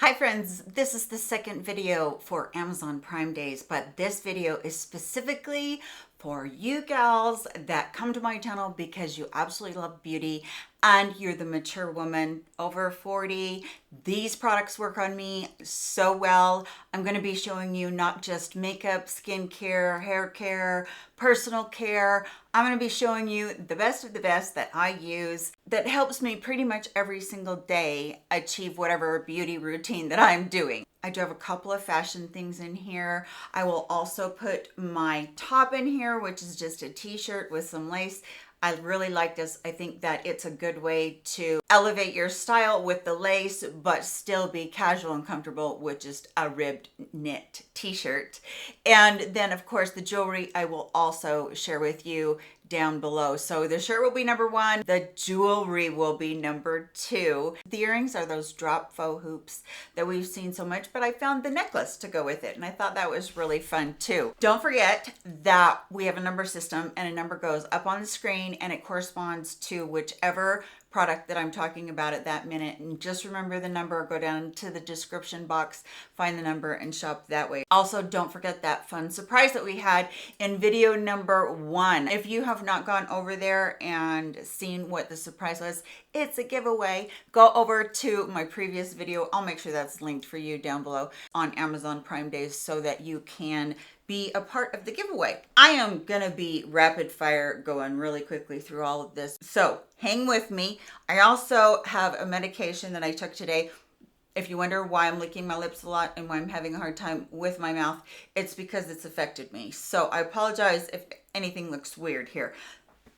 Hi friends, this is the second video for Amazon Prime Days, but this video is specifically for you gals that come to my channel because you absolutely love beauty and you're the mature woman over 40. These products work on me so well. I'm going to be showing you not just makeup, skincare, hair care, personal care. I'm going to be showing you the best of the best that I use that helps me pretty much every single day achieve whatever beauty routine that I'm doing. I do have a couple of fashion things in here. I will also put my top in here, which is just a t-shirt with some lace. I really like this. I think that it's a good way to elevate your style with the lace, but still be casual and comfortable with just a ribbed knit t-shirt. And then of course the jewelry I will also share with you down below. So the shirt will be number one, the jewelry will be number two. The earrings are those drop faux hoops that we've seen so much, but I found the necklace to go with it and I thought that was really fun too. Don't forget that we have a number system and a number goes up on the screen and it corresponds to whichever product that I'm talking about at that minute. And just remember the number, go down to the description box, find the number and shop that way. Also, don't forget that fun surprise that we had in video number one. If you have not gone over there and seen what the surprise was, it's a giveaway. Go over to my previous video. I'll make sure that's linked for you down below on Amazon Prime Days so that you can be a part of the giveaway. I am gonna be rapid fire going really quickly through all of this, so hang with me. I also have a medication that I took today. If you wonder why I'm licking my lips a lot and why I'm having a hard time with my mouth, it's because it's affected me. So I apologize if anything looks weird here.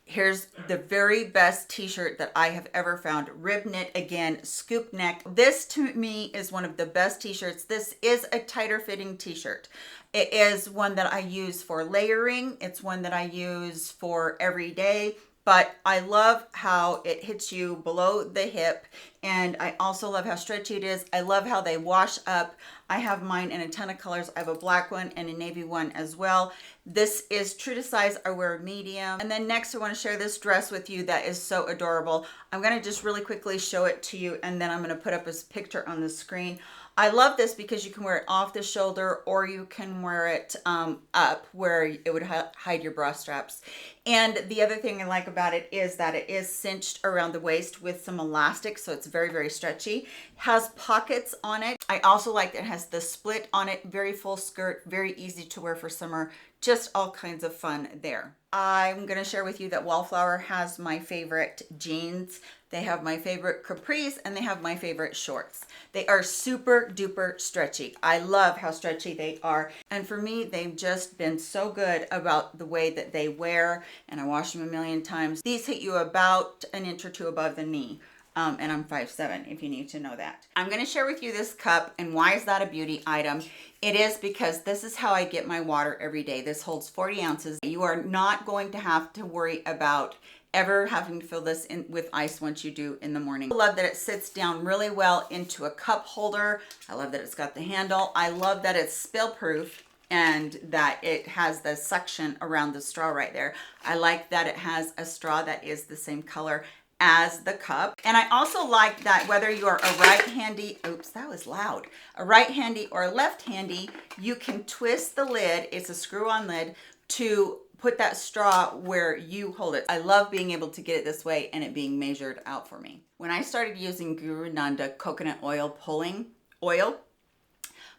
Here's the very best t-shirt that I have ever found. Ribnit, again, scoop neck. This to me is one of the best t-shirts. This is a tighter fitting t-shirt. It is one that I use for layering. It's one that I use for every day, but I love how it hits you below the hip. And I also love how stretchy it is. I love how they wash up. I have mine in a ton of colors. I have a black one and a navy one as well. This is true to size. I wear a medium. And then next I want to share this dress with you that is so adorable. I'm going to just really quickly show it to you and then I'm going to put up a picture on the screen. I love this because you can wear it off the shoulder or you can wear it up where it would hide your bra straps. And the other thing I like about it is that it is cinched around the waist with some elastic, so it's very, very stretchy. It has pockets on it. I also like that it has the split on it, very full skirt, very easy to wear for summer, just all kinds of fun there. I'm going to share with you that Wallflower has my favorite jeans. They have my favorite capris and they have my favorite shorts. They are super duper stretchy. I love how stretchy they are. And for me, they've just been so good about the way that they wear, and I wash them a million times. These hit you about an inch or two above the knee. And I'm 5'7", if you need to know that. I'm going to share with you this cup, and why is that a beauty item? It is because this is how I get my water every day. This holds 40 ounces. You are not going to have to worry about ever having to fill this in with ice once you do in the morning. I love that it sits down really well into a cup holder. I love that it's got the handle. I love that it's spill proof and that it has the suction around the straw right there. I like that it has a straw that is the same color as the cup. And I also like that whether you are a right-handy, oops, that was loud, a right-handy or left-handy, you can twist the lid, it's a screw-on lid, to put that straw where you hold it. I love being able to get it this way and it being measured out for me. When I started using Guru Nanda coconut oil pulling oil,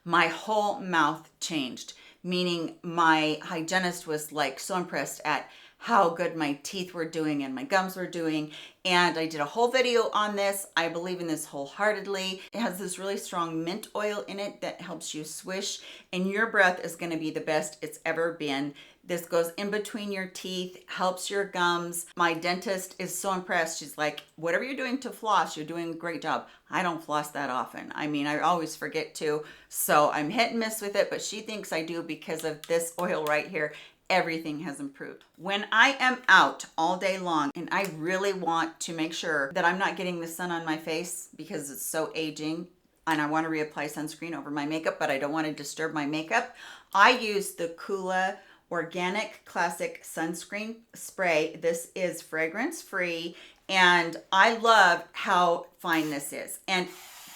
my whole mouth changed, meaning my hygienist was like so impressed at how good my teeth were doing and my gums were doing. And I did a whole video on this. I believe in this wholeheartedly. It has this really strong mint oil in it that helps you swish, and your breath is going to be the best it's ever been. This goes in between your teeth, helps your gums. My dentist is so impressed. She's like, whatever you're doing to floss, you're doing a great job. I don't floss that often. I mean, I always forget to. So I'm hit and miss with it, but she thinks I do because of this oil right here. Everything has improved. When I am out all day long and I really want to make sure that I'm not getting the sun on my face because it's so aging and I want to reapply sunscreen over my makeup, but I don't want to disturb my makeup, I use the Coola Organic Classic Sunscreen Spray. This is fragrance free and I love how fine this is. And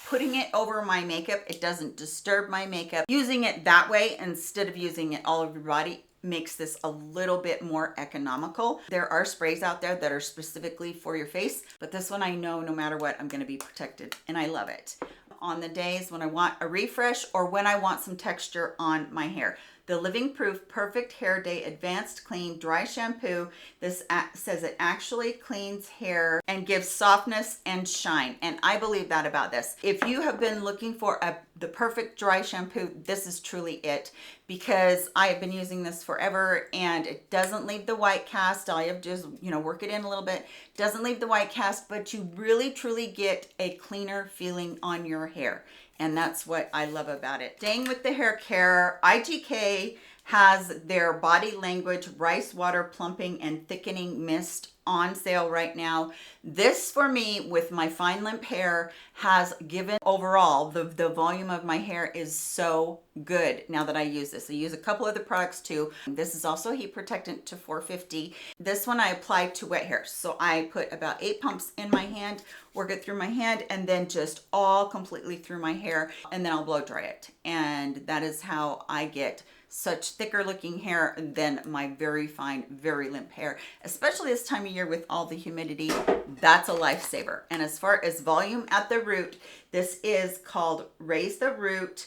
putting it over my makeup. It doesn't disturb my makeup. Using it that way instead of using it all over your body makes this a little bit more economical. There are sprays out there that are specifically for your face, but this one I know no matter what, I'm going to be protected, and I love it. On the days when I want a refresh or when I want some texture on my hair. The Living Proof Perfect Hair Day Advanced Clean Dry Shampoo. This says it actually cleans hair and gives softness and shine. And I believe that about this. If you have been looking for the perfect dry shampoo, this is truly it, because I have been using this forever and it doesn't leave the white cast. All you have to do is, work it in a little bit. Doesn't leave the white cast, but you really truly get a cleaner feeling on your hair. And that's what I love about it. Staying with the hair care, IGK has their Body Language Rice Water Plumping and Thickening Mist on sale right now. This for me, with my fine limp hair, has given overall, the volume of my hair is so good now that I use this. I use a couple of the products too. This is also heat protectant to 450. This one I apply to wet hair. So I put about 8 pumps in my hand, work it through my hand, and then just all completely through my hair, and then I'll blow dry it. And that is how I get such thicker looking hair than my very fine, very limp hair, especially this time of year with all the humidity. That's a lifesaver. And as far as volume at the root, this is called Raise the Root,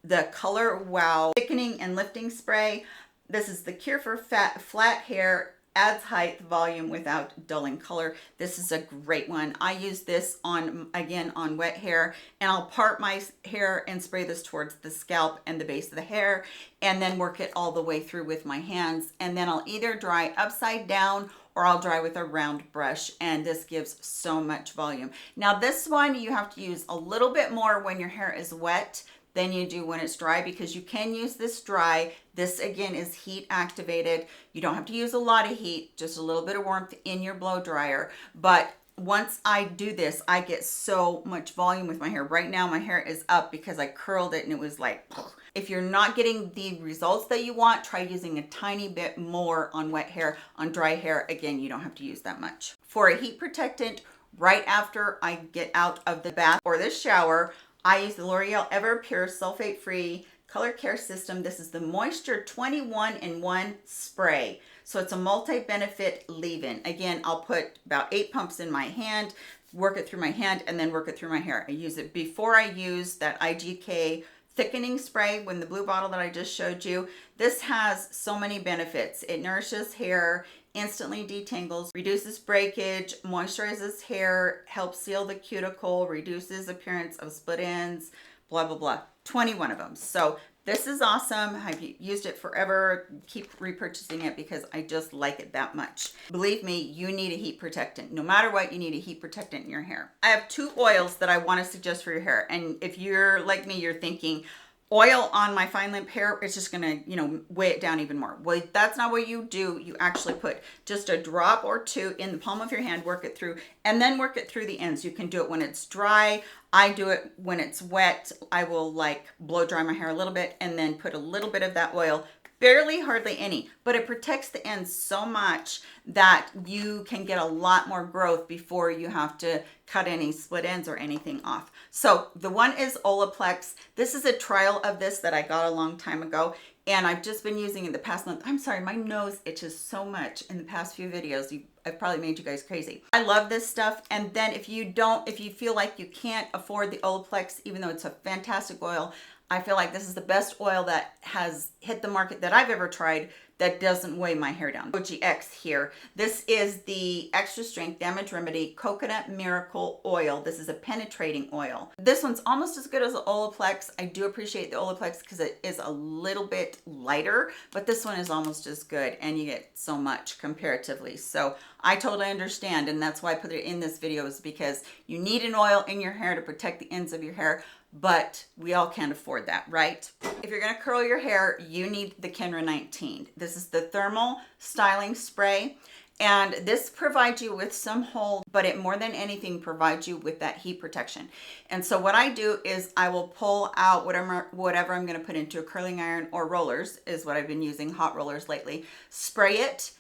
the Color Wow Thickening and Lifting Spray. This is the cure for flat hair, adds height, volume without dulling color. This is a great one. I use this on wet hair, and I'll part my hair and spray this towards the scalp and the base of the hair, and then work it all the way through with my hands. And then I'll either dry upside down or I'll dry with a round brush, and this gives so much volume. Now this one you have to use a little bit more when your hair is wet than you do when it's dry, because you can use this dry. This again is heat activated. You don't have to use a lot of heat, just a little bit of warmth in your blow dryer. But once I do this, I get so much volume with my hair. Right now my hair is up because I curled it and it was like, if you're not getting the results that you want, try using a tiny bit more on wet hair. On dry hair, again, you don't have to use that much. For a heat protectant, right after I get out of the bath or the shower, I use the L'Oreal Ever Pure Sulfate Free Color Care System. This is the Moisture 21-in-1 spray. So it's a multi-benefit leave-in. Again, I'll put about 8 pumps in my hand, work it through my hand, and then work it through my hair. I use it before I use that IGK thickening spray when the blue bottle that I just showed you. This has so many benefits. It nourishes hair, instantly detangles, reduces breakage, moisturizes hair, helps seal the cuticle, reduces appearance of split ends, blah, blah, blah. 21 of them. So this is awesome. I've used it forever. Keep repurchasing it because I just like it that much. Believe me, you need a heat protectant. No matter what, you need a heat protectant in your hair. I have 2 oils that I want to suggest for your hair. And if you're like me, you're thinking, oil on my fine limp hair, it's just gonna, weigh it down even more. Well, that's not what you do. You actually put just a drop or 2 in the palm of your hand, work it through, and then work it through the ends. You can do it when it's dry. I do it when it's wet. I will blow dry my hair a little bit and then put a little bit of that oil, barely, hardly any, but it protects the ends so much that you can get a lot more growth before you have to cut any split ends or anything off. So the one is Olaplex. This is a trial of this that I got a long time ago, and I've just been using it the past month. I'm sorry, my nose itches so much in the past few videos. I've probably made you guys crazy. I love this stuff. And then if you feel like you can't afford the Olaplex, even though it's a fantastic oil, I feel like this is the best oil that has hit the market that I've ever tried that doesn't weigh my hair down. OGX here. This is the Extra Strength Damage Remedy Coconut Miracle Oil. This is a penetrating oil. This one's almost as good as the Olaplex. I do appreciate the Olaplex because it is a little bit lighter, but this one is almost as good, and you get so much comparatively. So I totally understand, and that's why I put it in this video, is because you need an oil in your hair to protect the ends of your hair, but we all can't afford that, right? If you're gonna curl your hair, you need the Kenra 19. This is the Thermal Styling Spray, and this provides you with some hold, but it more than anything provides you with that heat protection. And so what I do is I will pull out whatever I'm gonna put into a curling iron, or rollers is what I've been using, hot rollers lately, spray it,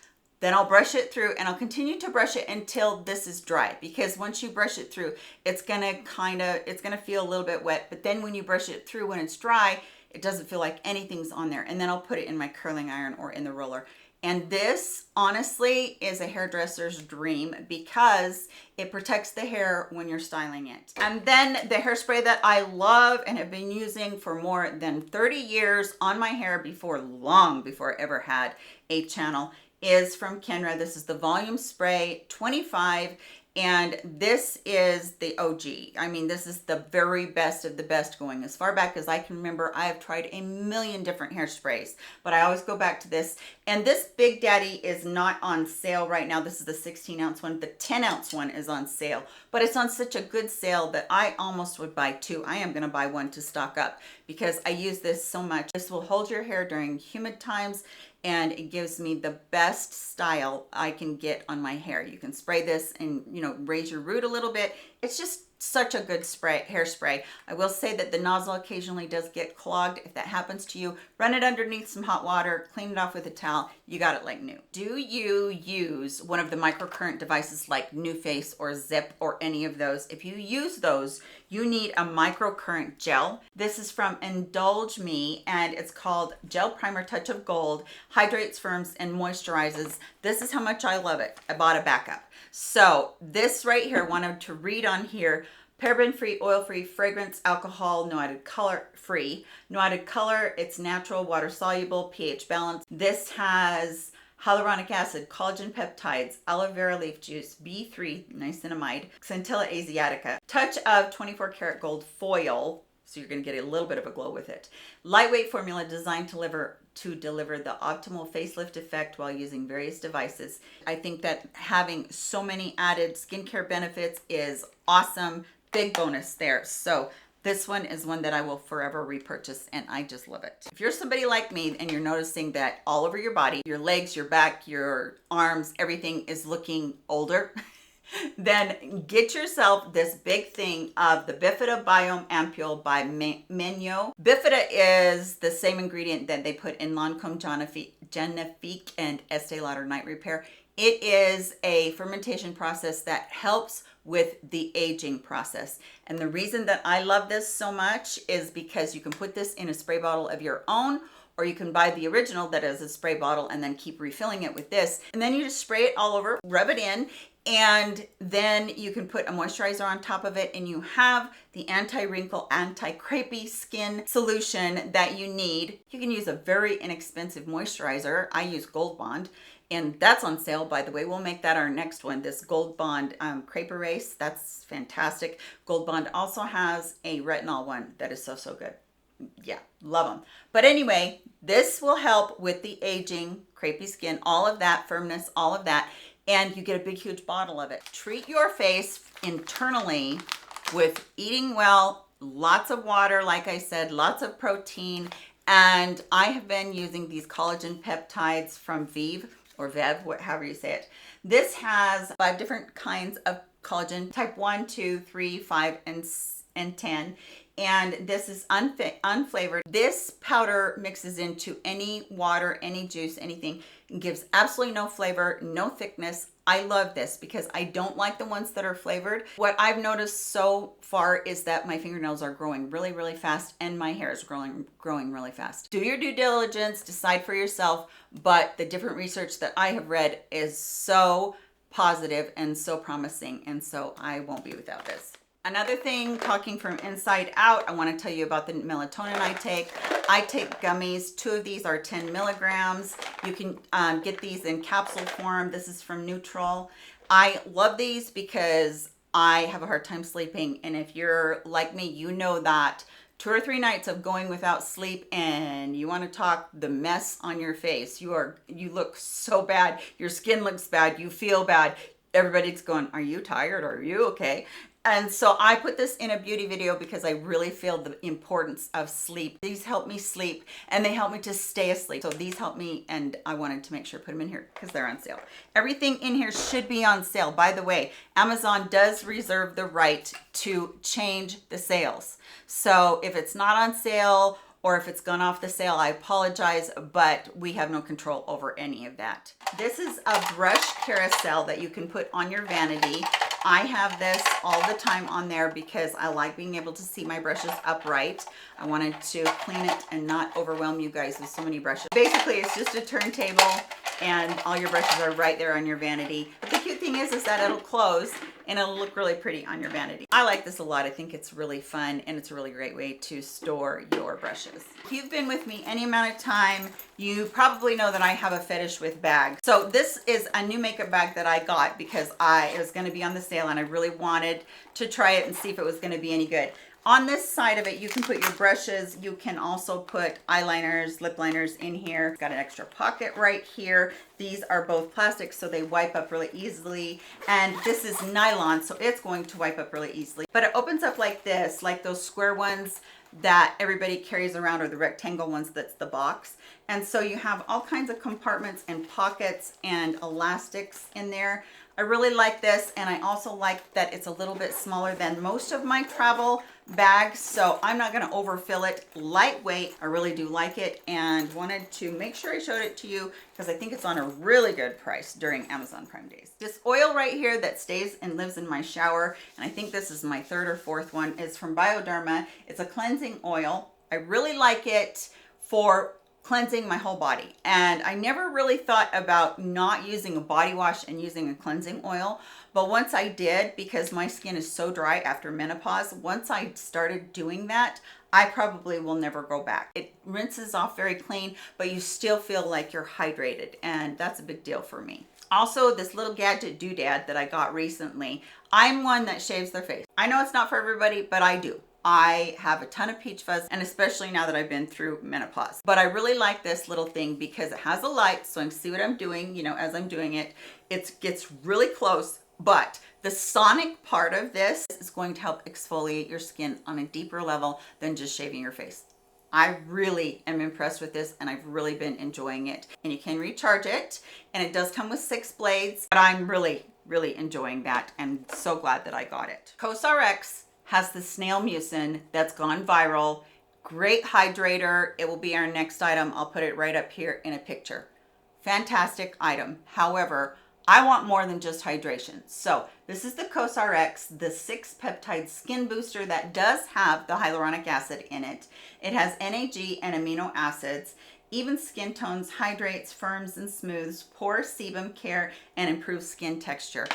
Then I'll brush it through, and I'll continue to brush it until this is dry, because once you brush it through, it's gonna feel a little bit wet, but then when you brush it through, when it's dry, it doesn't feel like anything's on there. And then I'll put it in my curling iron or in the roller. And this honestly is a hairdresser's dream because it protects the hair when you're styling it. And then the hairspray that I love and have been using for more than 30 years on my hair long before I ever had a channel is from Kenra. This is the Volume Spray 25. And this is the OG. I mean, this is the very best of the best, going as far back as I can remember. I have tried a million different hairsprays, but I always go back to this. And this Big Daddy is not on sale right now. This is the 16-ounce one. The 10-ounce one is on sale, but it's on such a good sale that I almost would buy two. I am going to buy one to stock up because I use this so much. This will hold your hair during humid times, and it gives me the best style I can get on my hair. You can spray this and, you know, raise your root a little bit. It's just such a good hairspray. I will say that the nozzle occasionally does get clogged. If that happens to you, run it underneath some hot water, clean it off with a towel. You got it like new. Do you use one of the microcurrent devices like NuFace or Zip or any of those? If you use those, you need a microcurrent gel. This is from Indulge Me, and it's called Gel Primer Touch of Gold. Hydrates, firms, and moisturizes. This is how much I love it. I bought a backup. So this right here, wanted to read on here: paraben-free, oil-free, fragrance, alcohol, no added color, free. No added color, it's natural, water-soluble, pH balanced. This has hyaluronic acid, collagen peptides, aloe vera leaf juice, B3, niacinamide, Centella asiatica, touch of 24 karat gold foil, so you're going to get a little bit of a glow with it. Lightweight formula designed to deliver the optimal facelift effect while using various devices. I think that having so many added skincare benefits is awesome. Big bonus there. So this one is one that I will forever repurchase, and I just love it. If you're somebody like me and you're noticing that all over your body, your legs, your back, your arms, everything is looking older, then get yourself this big thing of the Bifida Biome Ampule by Manyo. Bifida is the same ingredient that they put in Lancome Genifique and Estee Lauder Night Repair. It is a fermentation process that helps with the aging process. And the reason that I love this so much is because you can put this in a spray bottle of your own, or you can buy the original that is a spray bottle and then keep refilling it with this. And then you just spray it all over, rub it in, and then you can put a moisturizer on top of it, and you have the anti-wrinkle, anti-crepey skin solution that you need. You can use a very inexpensive moisturizer. I use Gold Bond, and that's on sale, by the way. We'll make that our next one, this Gold Bond Crepe Erase. That's fantastic. Gold Bond also has a retinol one that is so good. Yeah, love them. But anyway, this will help with the aging, crepey skin, all of that, firmness, all of that. And you get a big, huge bottle of it. Treat your face internally with eating well, lots of water, like I said, lots of protein. And I have been using these collagen peptides from Viv, or Vev, however you say it. This has 5 different kinds of collagen, type 1, 2, 3, 5, and 10. And this is unflavored. This powder mixes into any water, any juice, anything. It gives absolutely no flavor, no thickness. I love this because I don't like the ones that are flavored. What I've noticed so far is that my fingernails are growing really, really fast, and my hair is growing really fast. Do your due diligence, decide for yourself, but the different research that I have read is so positive and so promising, and so I won't be without this. Another thing, talking from inside out, I want to tell you about the melatonin I take. I take gummies. 2 of these are 10 milligrams. You can get these in capsule form. This is from Neutral. I love these because I have a hard time sleeping. And if you're like me, you know that 2 or 3 nights of going without sleep, and you want to talk the mess on your face. You look so bad. Your skin looks bad. You feel bad. Everybody's going, are you tired? Are you okay? And so I put this in a beauty video because I really feel the importance of sleep. These help me sleep, and they help me to stay asleep. So these help me, and I wanted to make sure to put them in here because they're on sale. Everything in here should be on sale. By the way, Amazon does reserve the right to change the sales. So if it's not on sale, or if it's gone off the sale, I apologize, but we have no control over any of that. This is a brush carousel that you can put on your vanity. I have this all the time on there because I like being able to see my brushes upright. I wanted to clean it and not overwhelm you guys with so many brushes. Basically, it's just a turntable and all your brushes are right there on your vanity. But the cute thing is that it'll close and it'll look really pretty on your vanity. I like this a lot. I think it's really fun and it's a really great way to store your brushes. If you've been with me any amount of time, you probably know that I have a fetish with bags. So this is a new makeup bag that I got because it was going to be on the sale and I really wanted to try it and see if it was going to be any good. On this side of it, you can put your brushes. You can also put eyeliners, lip liners in here. It's got an extra pocket right here. These are both plastic, so they wipe up really easily. And this is nylon, so it's going to wipe up really easily. But it opens up like this, like those square ones that everybody carries around, or the rectangle ones that's the box. And so you have all kinds of compartments and pockets and elastics in there. I really like this, and I also like that it's a little bit smaller than most of my travel bags, so I'm not going to overfill it. Lightweight, I really do like it, and wanted to make sure I showed it to you because I think it's on a really good price during Amazon Prime Days. This oil right here that stays and lives in my shower, and I think this is my third or fourth one, is from Bioderma. It's a cleansing oil. I really like it for cleansing my whole body, and I never really thought about not using a body wash and using a cleansing oil, but once I did, because my skin is so dry after menopause, once I started doing that, I probably will never go back. It rinses off very clean, but you still feel like you're hydrated, and that's a big deal for me. Also, this little gadget doodad that I got recently, I'm one that shaves their face. I know it's not for everybody, but I do. I have a ton of peach fuzz, and especially now that I've been through menopause. But I really like this little thing because it has a light, so I can see what I'm doing, you know, as I'm doing it. It gets really close, but the sonic part of this is going to help exfoliate your skin on a deeper level than just shaving your face. I really am impressed with this, and I've really been enjoying it. And you can recharge it, and it does come with 6 blades, but I'm really enjoying that, and so glad that I got it. CosRx has the Snail Mucin that's gone viral. Great hydrator. It will be our next item. I'll put it right up here in a picture. Fantastic item. However, I want more than just hydration. So this is the CosRx, the 6 peptide skin booster that does have the hyaluronic acid in it. It has NAG and amino acids, even skin tones, hydrates, firms and smooths, pore sebum care, and improves skin texture.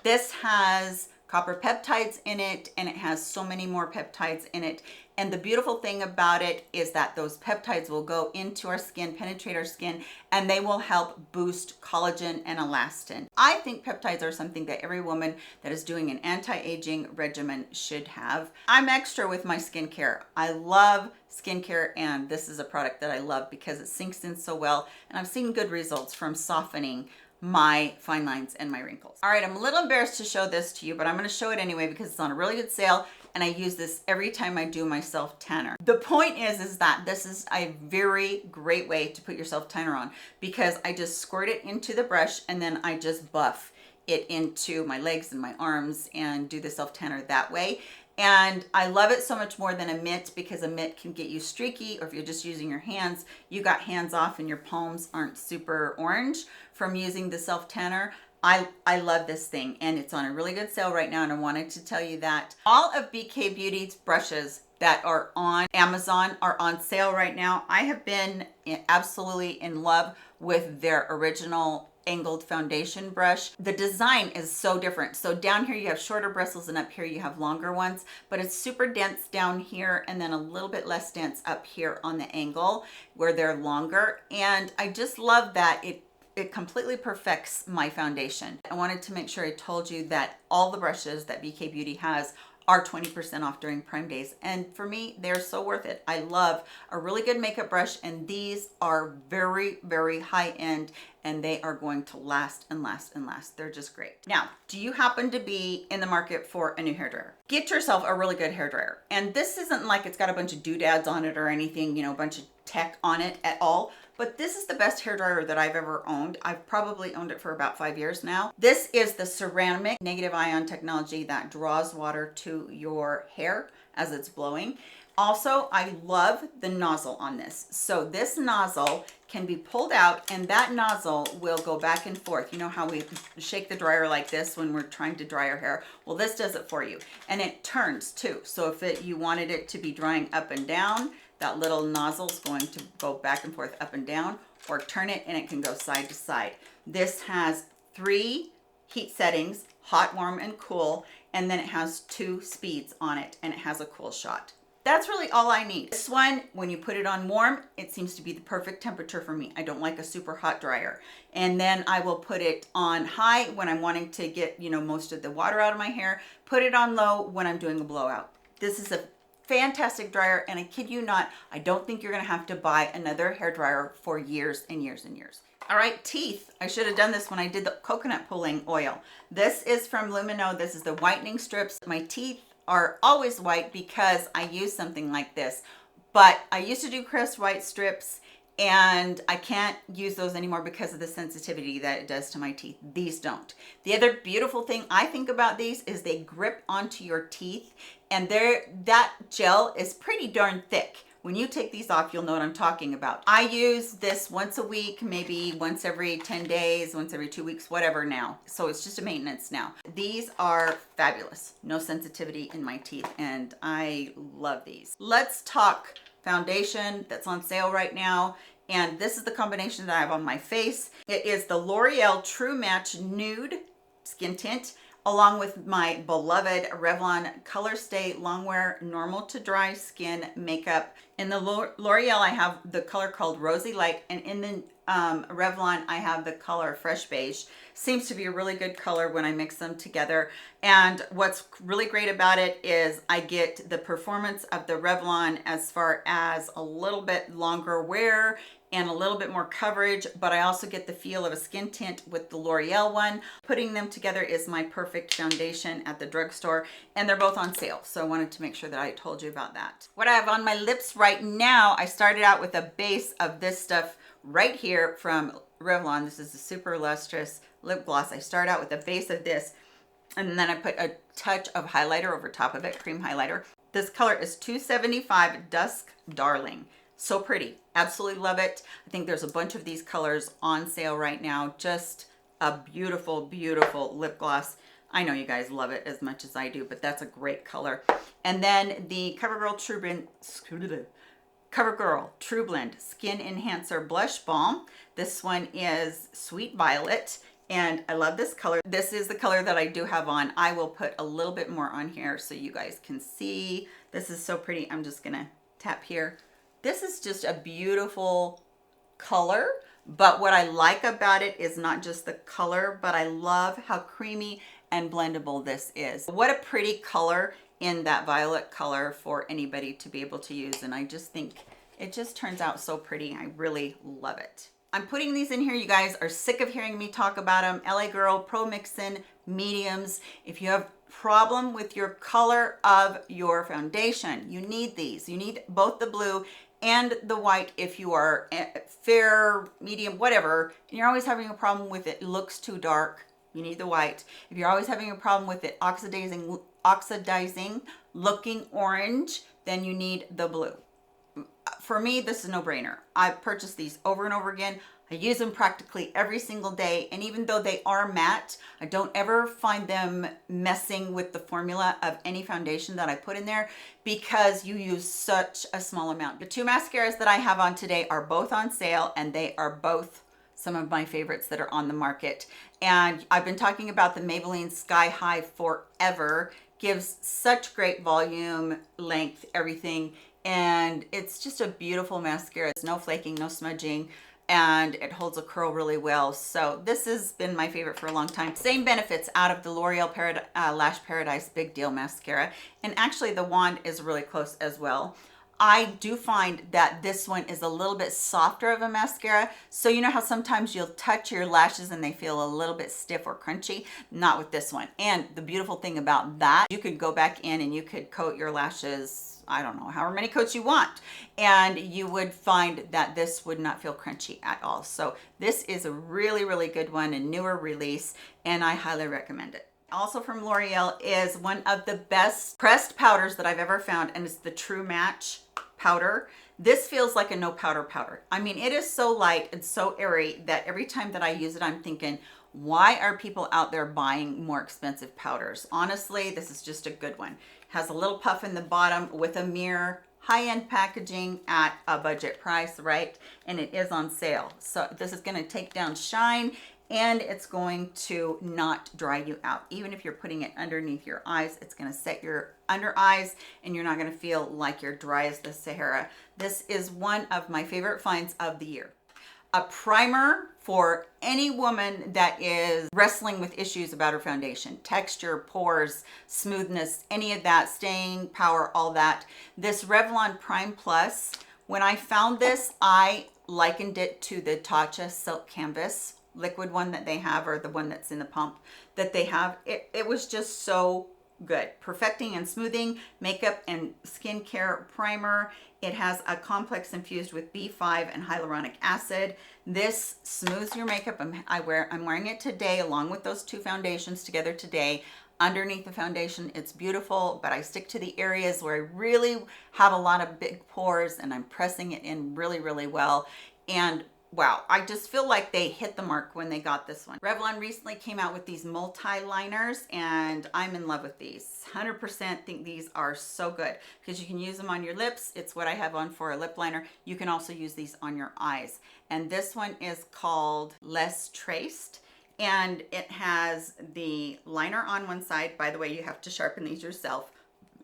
This has copper peptides in it, and it has so many more peptides in it. And the beautiful thing about it is that those peptides will go into our skin, penetrate our skin, and they will help boost collagen and elastin. I think peptides are something that every woman that is doing an anti-aging regimen should have. I'm extra with my skincare. I love skincare, and this is a product that I love because it sinks in so well, and I've seen good results from softening my fine lines and my wrinkles. All right, I'm a little embarrassed to show this to you, but I'm going to show it anyway because it's on a really good sale, and I use this every time I do my self tanner. The point is that this is a very great way to put your self tanner on because I just squirt it into the brush and then I just buff it into my legs and my arms and do the self tanner that way. And I love it so much more than a mitt because a mitt can get you streaky, or if you're just using your hands, you got hands off and your palms aren't super orange from using the self tanner. I love this thing, and it's on a really good sale right now, and I wanted to tell you that all of BK Beauty's brushes that are on Amazon are on sale right now. I have been absolutely in love with their original angled foundation brush. The design is so different. So down here you have shorter bristles and up here you have longer ones, but it's super dense down here and then a little bit less dense up here on the angle where they're longer. And I just love that it completely perfects my foundation. I wanted to make sure I told you that all the brushes that BK Beauty has are 20% off during Prime Days. And for me, they're so worth it. I love a really good makeup brush, and these are very, very high end, and they are going to last and last and last. They're just great. Now, do you happen to be in the market for a new hairdryer? Get yourself a really good hairdryer. And this isn't like it's got a bunch of doodads on it or anything, you know, a bunch of tech on it at all. But this is the best hairdryer that I've ever owned. I've probably owned it for about 5 years now. This is the ceramic negative ion technology that draws water to your hair as it's blowing. Also, I love the nozzle on this. So this nozzle can be pulled out and that nozzle will go back and forth. You know how we shake the dryer like this when we're trying to dry our hair? Well, this does it for you. And it turns too. So if you wanted it to be drying up and down, that little nozzle is going to go back and forth up and down, or turn it and it can go side to side. This has 3 heat settings, hot, warm, and cool. And then it has 2 speeds on it and it has a cool shot. That's really all I need. This one, when you put it on warm, it seems to be the perfect temperature for me. I don't like a super hot dryer. And then I will put it on high when I'm wanting to get, you know, most of the water out of my hair. Put it on low when I'm doing a blowout. This is a fantastic dryer, and I kid you not, I don't think you're gonna have to buy another hair dryer for years and years and years. All right, teeth. I should have done this when I did the coconut pulling oil. This is from Lumino. This is the whitening strips. My teeth are always white because I use something like this, but I used to do Crest white strips and I can't use those anymore because of the sensitivity that it does to my teeth. These don't. The other beautiful thing I think about these is they grip onto your teeth, and that gel is pretty darn thick. When you take these off, you'll know what I'm talking about. I use this once a week, maybe once every 10 days, once every 2 weeks, whatever now. So it's just a maintenance now. These are fabulous. No sensitivity in my teeth, and I love these. Let's talk foundation that's on sale right now. And this is the combination that I have on my face. It is the L'Oreal True Match Nude Skin Tint, along with my beloved Revlon Color Stay Longwear Normal to Dry Skin Makeup. In the L'Oreal, I have the color called Rosy Light, and in the Revlon, I have the color Fresh Beige. Seems to be a really good color when I mix them together. And what's really great about it is I get the performance of the Revlon as far as a little bit longer wear and a little bit more coverage, but I also get the feel of a skin tint with the L'Oreal one. Putting them together is my perfect foundation at the drugstore, and they're both on sale, so I wanted to make sure that I told you about that. What I have on my lips right now, I started out with a base of this stuff right here from Revlon. This is a super lustrous lip gloss. I start out with a base of this, and then I put a touch of highlighter over top of it, cream highlighter. This color is 275 Dusk Darling. So pretty. Absolutely love it. I think there's a bunch of these colors on sale right now. Just a beautiful, beautiful lip gloss. I know you guys love it as much as I do, but that's a great color. And then the CoverGirl True Blend Skin Enhancer Blush Balm. This one is Sweet Violet, and I love this color. This is the color that I do have on. I will put a little bit more on here so you guys can see. This is so pretty. I'm just gonna tap here. This is just a beautiful color, but what I like about it is not just the color, but I love how creamy and blendable this is. What a pretty color in that violet color for anybody to be able to use, and I just think it just turns out so pretty. I really love it. I'm putting these in here. You guys are sick of hearing me talk about them. LA Girl Promixin Mediums. If you have problem with your color of your foundation, you need these. You need both the blue and the white if you are fair, medium, whatever, and you're always having a problem with it looks too dark, you need the white. If you're always having a problem with it oxidizing looking orange, then you need the blue. For me, this is a no-brainer. I've purchased these over and over again. I use them practically every single day, and even though they are matte, I don't ever find them messing with the formula of any foundation that I put in there because you use such a small amount. The 2 mascaras that I have on today are both on sale, and they are both some of my favorites that are on the market. And I've been talking about the Maybelline Sky High forever. Gives such great volume, length, everything, and it's just a beautiful mascara. It's no flaking, no smudging, and it holds a curl really well. So this has been my favorite for a long time. Same benefits out of the L'Oreal Lash Paradise Big Deal Mascara. And actually the wand is really close as well. I do find that this one is a little bit softer of a mascara. So you know how sometimes you'll touch your lashes and they feel a little bit stiff or crunchy? Not with this one. And the beautiful thing about that, you could go back in and you could coat your lashes, I don't know, however many coats you want, and you would find that this would not feel crunchy at all. So this is a really, really good one, a newer release, and I highly recommend it. Also from L'Oreal is one of the best pressed powders that I've ever found, and it's the True Match powder. This feels like a no powder powder. I mean, it is so light and so airy that every time that I use it, I'm thinking, why are people out there buying more expensive powders? Honestly, this is just a good one. Has a little puff in the bottom with a mirror, high-end packaging at a budget price, right? And it is on sale. So this is going to take down shine, and it's going to not dry you out. Even if you're putting it underneath your eyes, it's going to set your under eyes, and you're not going to feel like you're dry as the Sahara. This is one of my favorite finds of the year. A primer for any woman that is wrestling with issues about her foundation, texture, pores, smoothness, any of that, staying power, all that. This Revlon Prime Plus, when I found this, I likened it to the Tatcha Silk Canvas liquid one that they have, or the one that's in the pump that they have. It was just so good. Perfecting and smoothing makeup and skincare primer. It has a complex infused with B5 and hyaluronic acid. This smooths your makeup. I'm wearing it today along with those two foundations together today. Underneath the foundation, it's beautiful, but I stick to the areas where I really have a lot of big pores, and I'm pressing it in really, really well. And wow, I just feel like they hit the mark when they got this one. Revlon recently came out with these multi-liners, and I'm in love with these. 100% think these are so good because you can use them on your lips. It's what I have on for a lip liner. You can also use these on your eyes. And this one is called Less Traced, and it has the liner on one side. By the way, you have to sharpen these yourself,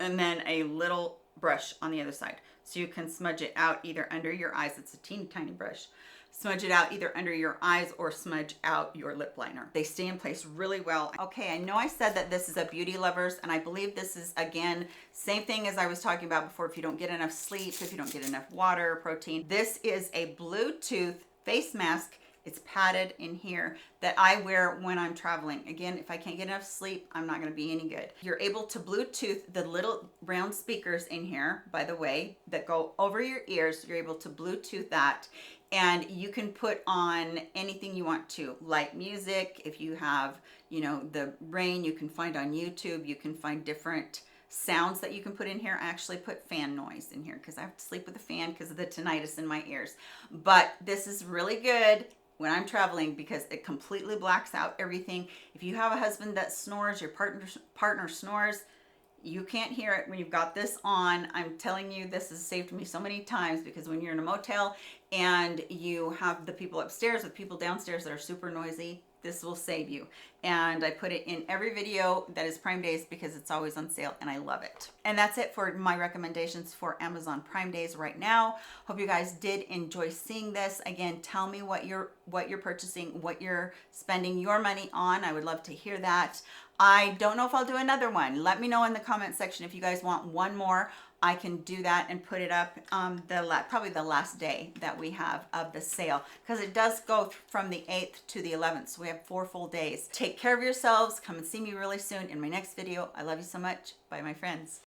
and then a little brush on the other side. So you can smudge it out either under your eyes. It's a teeny tiny brush. Smudge it out either under your eyes or smudge out your lip liner. They stay in place really well. Okay, I know I said that this is a beauty lovers, and I believe this is, again, same thing as I was talking about before. If you don't get enough sleep, if you don't get enough water, protein, this is a Bluetooth face mask. It's padded in here that I wear when I'm traveling. Again, if I can't get enough sleep, I'm not gonna be any good. You're able to Bluetooth the little round speakers in here, by the way, that go over your ears. You're able to Bluetooth that, and you can put on anything you want to, light music. If you have, you know, the rain, you can find on YouTube. You can find different sounds that you can put in here. I actually put fan noise in here because I have to sleep with a fan because of the tinnitus in my ears. But this is really good when I'm traveling because it completely blacks out everything. If you have a husband that snores, your partner snores, you can't hear it when you've got this on. I'm telling you, this has saved me so many times because when you're in a motel and you have the people upstairs with people downstairs that are super noisy, this will save you. And I put it in every video that is Prime Days because it's always on sale and I love it. And that's it for my recommendations for Amazon Prime Days right now. Hope you guys did enjoy seeing this. Again, tell me what you're purchasing, what you're spending your money on. I would love to hear that. I don't know if I'll do another one. Let me know in the comment section if you guys want one more. I can do that and put it up probably the last day that we have of the sale, because it does go from the 8th to the 11th. So we have 4 full days. Take care of yourselves. Come and see me really soon in my next video. I love you so much. Bye, my friends.